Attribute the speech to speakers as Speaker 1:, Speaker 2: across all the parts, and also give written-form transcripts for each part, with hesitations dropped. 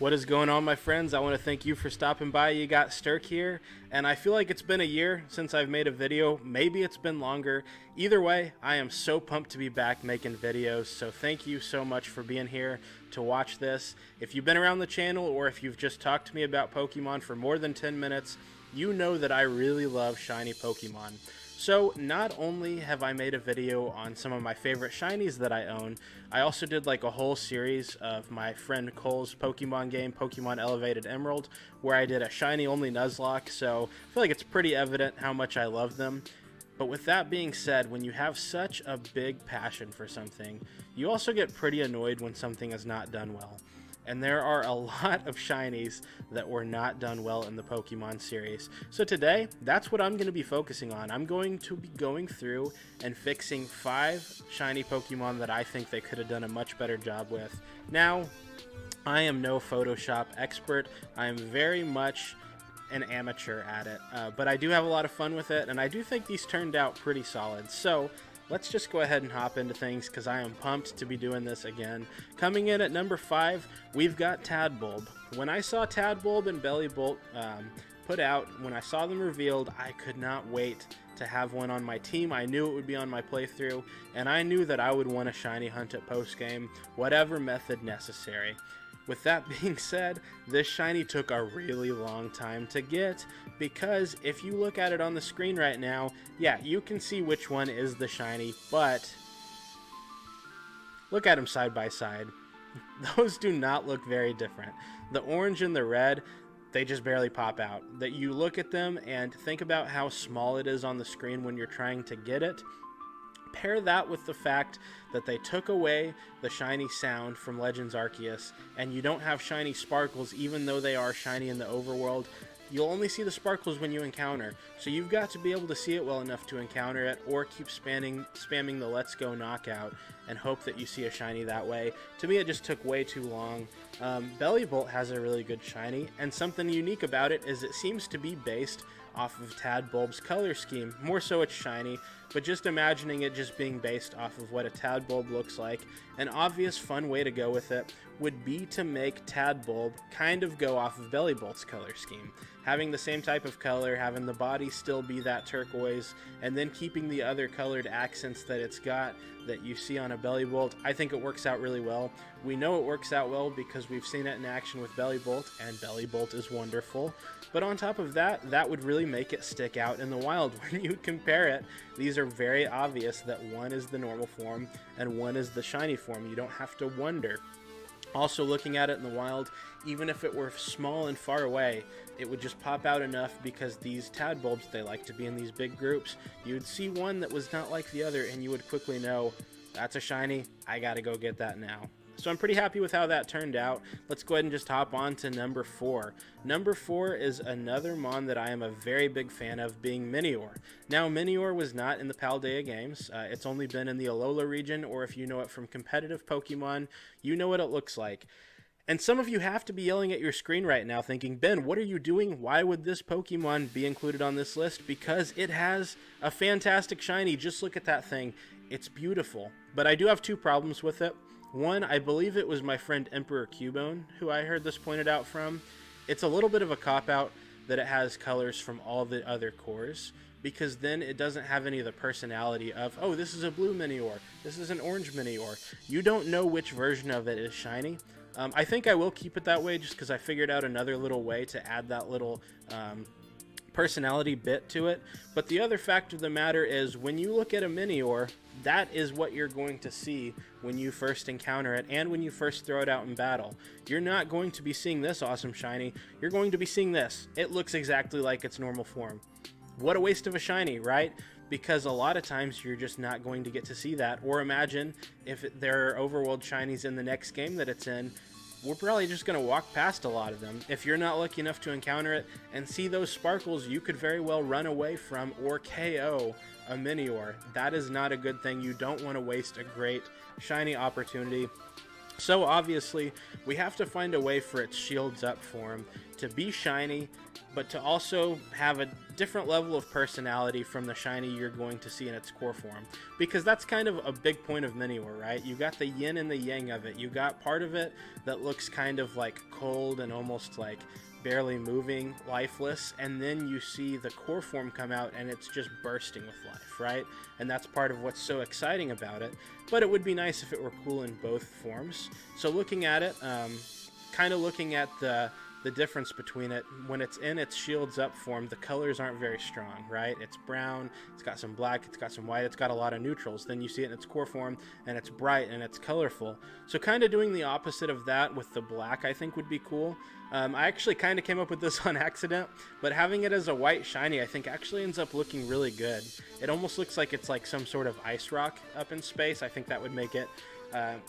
Speaker 1: What is going on, my friends? I want to thank you for stopping by. You got Stirk here, and I feel like it's been a year since I've made a video. Maybe it's been longer. Either way, I am so pumped to be back making videos, so thank you so much for being here to watch this. If you've been around the channel or if you've just talked to me about Pokemon for more than 10 minutes, you know that I really love shiny Pokemon. So not only have I made a video on some of my favorite shinies that I own, I also did like a whole series of my friend Cole's Pokemon game, Pokemon Elevated Emerald, where I did a shiny only Nuzlocke, so I feel like it's pretty evident how much I love them. But with that being said, when you have such a big passion for something, you also get pretty annoyed when something is not done well. And there are a lot of shinies that were not done well in the Pokemon series. So today, that's what I'm going to be focusing on. I'm going to be going through and fixing 5 shiny Pokemon that I think they could have done a much better job with. Now, I am no Photoshop expert. I am very much an amateur at it, but I do have a lot of fun with it, and I do think these turned out pretty solid. So let's just go ahead and hop into things because I am pumped to be doing this again. Coming in at number 5, we've got Tadbulb. When I saw Tadbulb and Bellibolt put out, when I saw them revealed, I could not wait to have one on my team. I knew it would be on my playthrough, and I knew that I would want a shiny hunt at post-game, whatever method necessary. With that being said, this shiny took a really long time to get because if you look at it on the screen right now, yeah, you can see which one is the shiny, but look at them side by side. Those do not look very different. The orange and the red, they just barely pop out. That you look at them and think about how small it is on the screen when you're trying to get it. Pair that with the fact that they took away the shiny sound from Legends Arceus, and you don't have shiny sparkles even though they are shiny in the overworld. You'll only see the sparkles when you encounter, so you've got to be able to see it well enough to encounter it, or keep spamming the Let's Go knockout and hope that you see a shiny that way. To me, it just took way too long. Bellibolt has a really good shiny, and something unique about it is it seems to be based off of Tadbulb's color scheme. More so it's shiny, but just imagining it just being based off of what a Tadbulb looks like, an obvious fun way to go with it would be to make Tadbulb kind of go off of Bellibolt's color scheme. Having the same type of color, having the body still be that turquoise, and then keeping the other colored accents that it's got that you see on a Bellibolt, I think it works out really well. We know it works out well because we've seen it in action with Bellibolt, and Bellibolt is wonderful. But on top of that, that would really make it stick out in the wild. When you compare it, these are very obvious that one is the normal form and one is the shiny form. You don't have to wonder. Also, looking at it in the wild, even if it were small and far away, it would just pop out enough because these Tadbulbs, they like to be in these big groups. You would see one that was not like the other and you would quickly know, that's a shiny, I gotta go get that now. So I'm pretty happy with how that turned out. Let's go ahead and just hop on to number 4. Number 4 is another mon that I am a very big fan of, being Minior. Now, Minior was not in the Paldea games. It's only been in the Alola region, or if you know it from competitive Pokemon, you know what it looks like. And some of you have to be yelling at your screen right now thinking, Ben, what are you doing? Why would this Pokemon be included on this list? Because it has a fantastic shiny. Just look at that thing. It's beautiful. But I do have 2 problems with it. One, I believe it was my friend Emperor Cubone who I heard this pointed out from. It's a little bit of a cop-out that it has colors from all the other cores, because then it doesn't have any of the personality of, oh, this is a blue Minior, this is an orange Minior. You don't know which version of it is shiny. I think I will keep it that way just because I figured out another little way to add that little personality bit to it. But the other fact of the matter is, when you look at a Minior, that is what you're going to see when you first encounter it and when you first throw it out in battle. You're not going to be seeing this awesome shiny, you're going to be seeing this. It looks exactly like its normal form. What a waste of a shiny, right? Because a lot of times you're just not going to get to see that. Or imagine if there are overworld shinies in the next game that it's in, we're probably just going to walk past a lot of them. If you're not lucky enough to encounter it and see those sparkles, you could very well run away from or KO a Minior. That is not a good thing. You don't want to waste a great shiny opportunity. So obviously, we have to find a way for its shields up form to be shiny but to also have a different level of personality from the shiny you're going to see in its core form. Because that's kind of a big point of Minior, right? You got the yin and the yang of it. You got part of it that looks kind of like cold and almost like barely moving, lifeless, and then you see the core form come out and it's just bursting with life, right? And that's part of what's so exciting about it. But it would be nice if it were cool in both forms. So looking at it, kind of looking at the difference between it, when it's in its shields up form, the colors aren't very strong, right? It's brown, it's got some black, it's got some white, it's got a lot of neutrals. Then you see it in its core form and it's bright and it's colorful. So kind of doing the opposite of that with the black I think would be cool. I actually kind of came up with this on accident, but having it as a white shiny I think actually ends up looking really good. It almost looks like it's like some sort of ice rock up in space. I think that would make it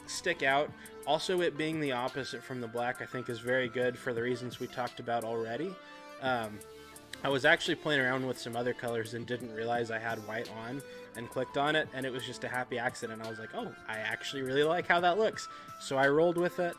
Speaker 1: stick out. Also, it being the opposite from the black I think is very good for the reasons we talked about already. I was actually playing around with some other colors and didn't realize I had white on and clicked on it, and it was just a happy accident. I was like, oh, I actually really like how that looks. So I rolled with it.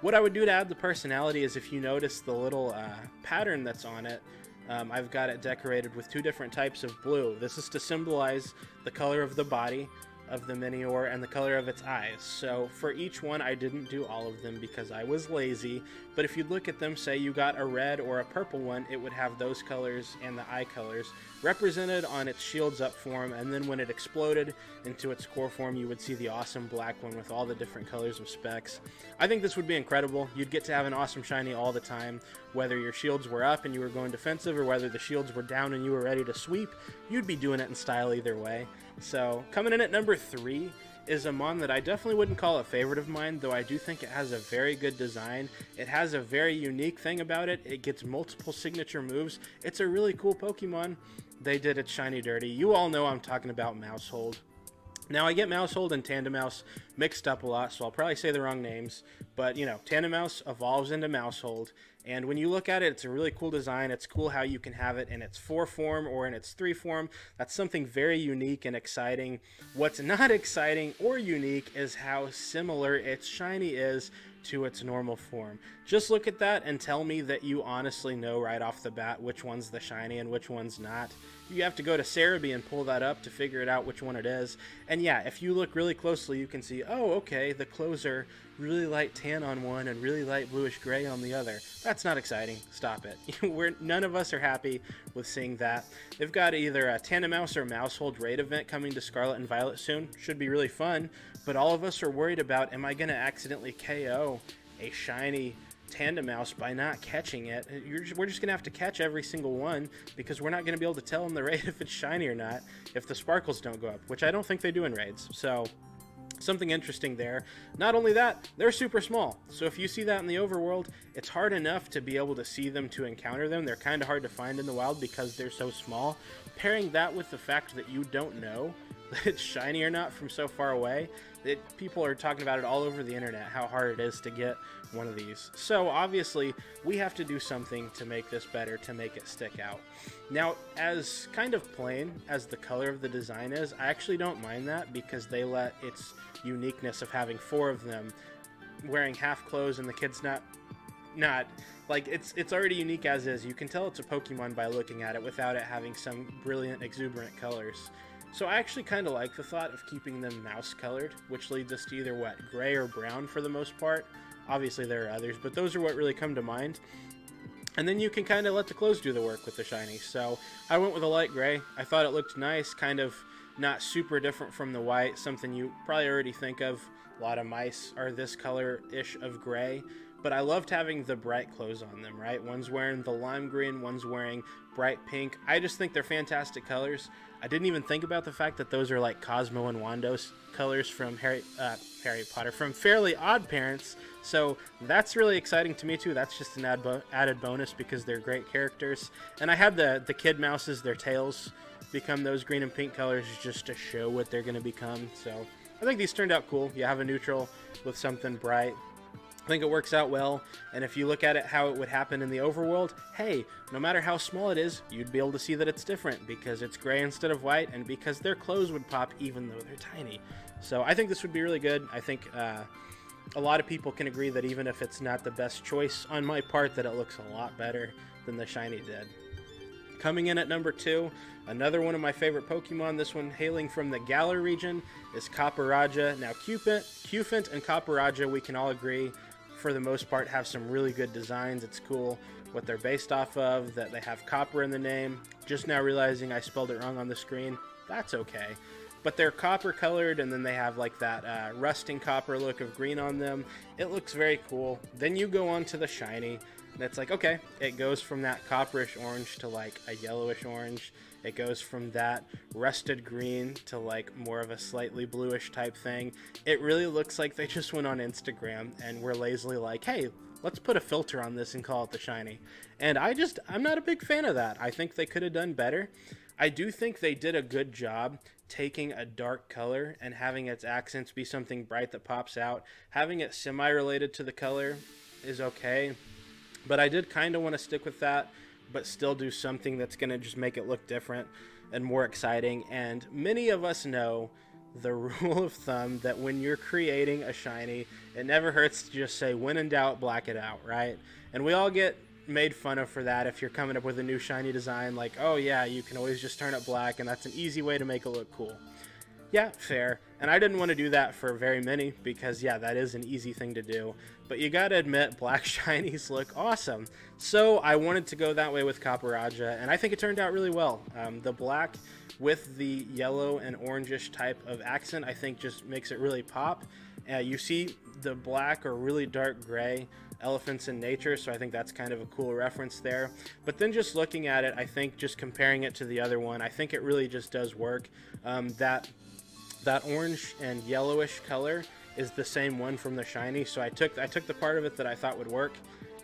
Speaker 1: What I would do to add the personality is, if you notice the little pattern that's on it, I've got it decorated with 2 different types of blue. This is to symbolize the color of the body of the Minior and the color of its eyes. So for each one, I didn't do all of them because I was lazy, but if you look at them, say you got a red or a purple one, it would have those colors and the eye colors represented on its shields up form, and then when it exploded into its core form, you would see the awesome black one with all the different colors of specs. I think this would be incredible. You'd get to have an awesome shiny all the time, whether your shields were up and you were going defensive, or whether the shields were down and you were ready to sweep. You'd be doing it in style either way. So coming in at number 3 is a mon that I definitely wouldn't call a favorite of mine, though I do think it has a very good design. It has a very unique thing about it. It gets multiple signature moves. It's a really cool Pokemon. They did it shiny dirty. You all know I'm talking about Mousehold. Now, I get Mousehold and Tandemaus mixed up a lot, so I'll probably say the wrong names, but, you know, Tandemaus evolves into Mousehold, and when you look at it, it's a really cool design. It's cool how you can have it in its 4 form or in its 3 form. That's something very unique and exciting. What's not exciting or unique is how similar its shiny is to its normal form. Just look at that and tell me that you honestly know right off the bat which one's the shiny and which one's not. You have to go to Cerebi and pull that up to figure it out which one it is. And yeah, if you look really closely, you can see, oh, okay, the clothes are really light tan on one and really light bluish gray on the other. That's not exciting. Stop it. None of us are happy with seeing that. They've got either a Tandemaus or Mousehold raid event coming to Scarlet and Violet soon. Should be really fun, but all of us are worried about, am I going to accidentally KO a shiny Tandemaus by not catching it? We're just going to have to catch every single one, because we're not going to be able to tell in the raid if it's shiny or not if the sparkles don't go up, which I don't think they do in raids. So something interesting there. Not only that, they're super small, so if you see that in the overworld, it's hard enough to be able to see them to encounter them. They're kind of hard to find in the wild because they're so small. Pairing that with the fact that you don't know that it's shiny or not from so far away, people are talking about it all over the internet, how hard it is to get one of these. So obviously we have to do something to make this better, to make it stick out. Now, as kind of plain as the color of the design is, I actually don't mind that, because they let its uniqueness of having 4 of them wearing half clothes and the kid's not like, it's already unique as is. You can tell it's a Pokemon by looking at it without it having some brilliant exuberant colors. So I actually kind of like the thought of keeping them mouse colored, which leads us to either what, gray or brown for the most part. Obviously there are others, but those are what really come to mind. And then you can kind of let the clothes do the work with the shiny. So I went with a light gray. I thought it looked nice, kind of not super different from the white, something you probably already think of. A lot of mice are this color-ish of gray. But I loved having the bright clothes on them, right? One's wearing the lime green, one's wearing bright pink. I just think they're fantastic colors. I didn't even think about the fact that those are like Cosmo and Wando's colors from Harry Potter, from Fairly Odd Parents. So that's really exciting to me too. That's just an added bonus because they're great characters. And I had the kid mouses, their tails become those green and pink colors just to show what they're going to become. So I think these turned out cool. You have a neutral with something bright. I think it works out well, and if you look at it how it would happen in the overworld, hey, no matter how small it is, you'd be able to see that it's different because it's gray instead of white, and because their clothes would pop even though they're tiny. So I think this would be really good. I think a lot of people can agree that even if it's not the best choice on my part, that it looks a lot better than the shiny did. Coming in at number 2, another one of my favorite Pokemon, this one hailing from the Galar region, is Copperajah. Now, Cufant and Copperajah, we can all agree, for the most part, have some really good designs. It's cool what they're based off of, that they have copper in the name. Just now realizing I spelled it wrong on the screen. That's okay. But they're copper colored, and then they have like that rusting copper look of green on them. It looks very cool. Then you go on to the shiny, and it's like, okay, it goes from that copperish orange to like a yellowish orange. It goes from that rusted green to like more of a slightly bluish type thing. It really looks like they just went on Instagram and were lazily like, hey, let's put a filter on this and call it the shiny. And I'm not a big fan of that. I think they could have done better. I do think they did a good job taking a dark color and having its accents be something bright that pops out. Having it semi-related to the color is okay, but I did kind of want to stick with that, but still do something that's going to just make it look different and more exciting. And many of us know the rule of thumb that when you're creating a shiny, it never hurts to just say, when in doubt, black it out, right? And we all get made fun of for that if you're coming up with a new shiny design, like, oh yeah, you can always just turn it black and that's an easy way to make it look cool. Yeah, fair. And I didn't want to do that for very many because, yeah, that is an easy thing to do. But you gotta admit, black shinies look awesome. So I wanted to go that way with Copperajah, and I think it turned out really well. The black with the yellow and orangish type of accent, I think just makes it really pop. You see the black or really dark gray elephants in nature, so I think that's kind of a cool reference there. But then just looking at it, I think just comparing it to the other one, I think it really just does work. That orange and yellowish color is the same one from the shiny, so I took the part of it that I thought would work,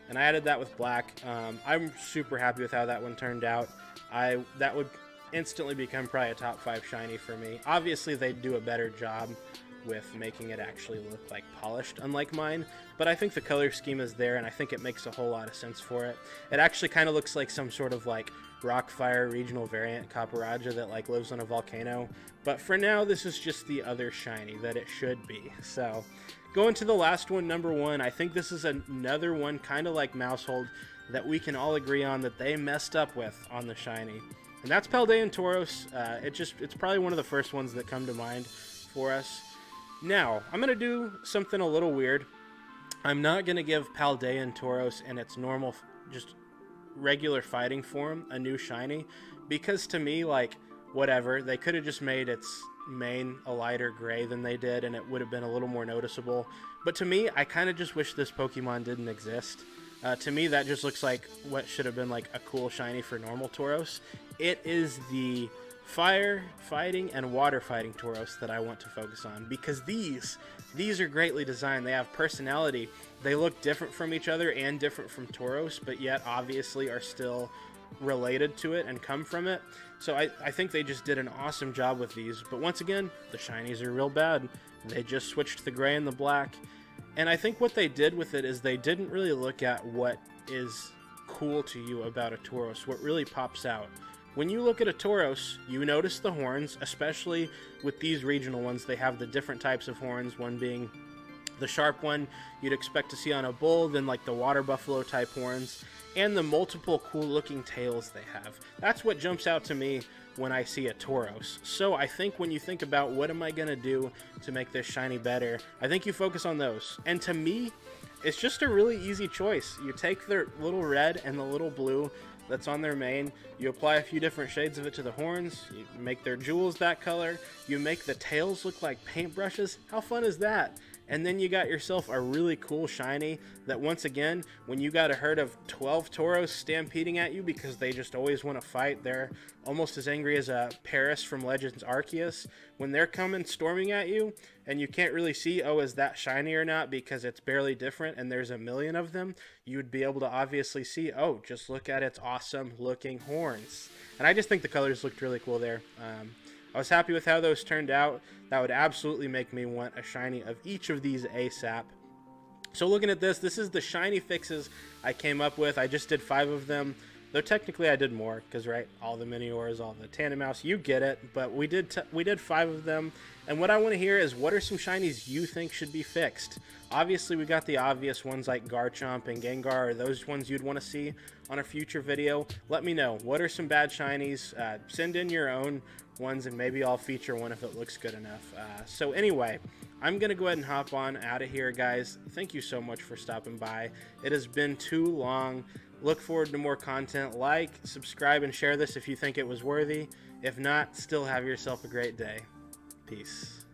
Speaker 1: and I added that with black. I'm super happy with how that one turned out. That would instantly become probably a top 5 shiny for me. Obviously, they'd do a better job with making it actually look like polished, unlike mine, but I think the color scheme is there, and I think it makes a whole lot of sense for it. It actually kind of looks like some sort of like Rockfire regional variant Copperajah that like lives on a volcano, but for now this is just the other shiny that it should be. So going to the last one, number 1, I think this is another one kind of like Mousehold that we can all agree on that they messed up with on the shiny, and that's Paldean Tauros. It's probably one of the first ones that come to mind for us. Now, I'm going to do something a little weird. I'm not going to give Paldean Tauros in its normal, just regular fighting form a new shiny, because to me, like, whatever, they could have just made its mane a lighter gray than they did, and it would have been a little more noticeable. But to me, I kind of just wish this Pokemon didn't exist. To me, that just looks like what should have been like a cool shiny for normal Tauros. It is the fire fighting and water fighting Tauros that I want to focus on, because these are greatly designed. They have personality. They look different from each other and different from Tauros, but yet obviously are still related to it and come from it. So I think they just did an awesome job with these. But once again, the shinies are real bad. They just switched the gray and the black. And I think what they did with it is they didn't really look at what is cool to you about a Tauros, what really pops out. When you look at a Tauros, you notice the horns, especially with these regional ones. They have the different types of horns, one being the sharp one you'd expect to see on a bull, then like the water buffalo type horns, and the multiple cool looking tails they have. That's what jumps out to me when I see a Tauros. So I think when you think about what am I going to do to make this shiny better, I think you focus on those. And to me, it's just a really easy choice. You take their little red and the little blue that's on their mane, you apply a few different shades of it to the horns, you make their jewels that color, you make the tails look like paintbrushes. How fun is that? And then you got yourself a really cool shiny that, once again, when you got a herd of 12 Tauros stampeding at you because they just always want to fight, they're almost as angry as a Paris from Legends Arceus. When they're coming storming at you and you can't really see, oh, is that shiny or not, because it's barely different and there's a million of them, you'd be able to obviously see, oh, just look at its awesome looking horns. And I just think the colors looked really cool there. I was happy with how those turned out. That would absolutely make me want a shiny of each of these ASAP. So looking at this is the shiny fixes I came up with. I just did 5 of them. Though technically I did more, because right, all the mini ores, all the tandem mouse, you get it. But we did 5 of them, and what I want to hear is what are some shinies you think should be fixed. Obviously, we got the obvious ones like Garchomp and Gengar, or those ones you'd want to see on a future video. Let me know what are some bad shinies. Send in your own ones, and maybe I'll feature one if it looks good enough. So anyway, I'm gonna go ahead and hop on out of here, guys. Thank you so much for stopping by. It has been too long. Look forward to more content. Like, subscribe, and share this if you think it was worthy. If not, still have yourself a great day. Peace.